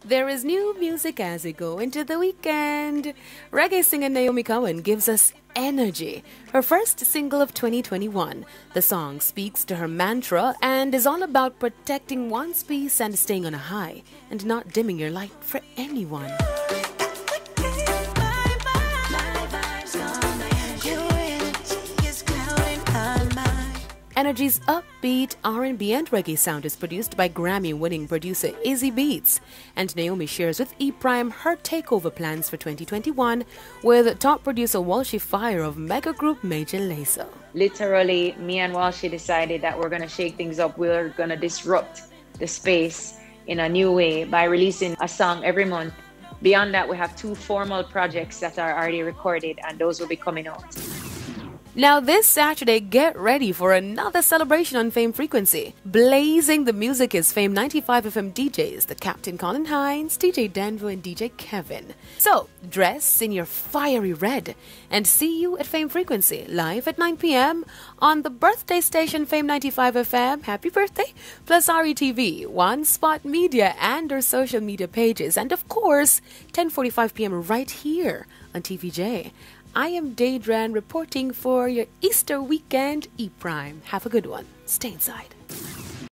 There is new music as we go into the weekend. Reggae singer Naomi Cohen gives us energy. Her first single of 2021. The song speaks to her mantra and is all about protecting one's peace and staying on a high and not dimming your light for anyone. Energy's upbeat R&B and reggae sound is produced by Grammy-winning producer Izzy Beats, and Naomi shares with E-Prime her takeover plans for 2021 with top producer Walshy Fire of mega group Major Lazer. Literally, me and Walshy decided that we're going to shake things up. We're going to disrupt the space in a new way by releasing a song every month. Beyond that, we have 2 formal projects that are already recorded, and those will be coming out. Now this Saturday, get ready for another celebration on Fame Frequency. Blazing the music is Fame 95 FM DJs, the Captain Colin Hines, DJ Denver and DJ Kevin. So, dress in your fiery red and see you at Fame Frequency, live at 9 p.m. on the birthday station Fame 95 FM, happy birthday, plus RETV, One Spot Media and our social media pages, and of course, 10:45 p.m. right here on TVJ. I am Daedran reporting for your Easter weekend E-Prime. Have a good one. Stay inside.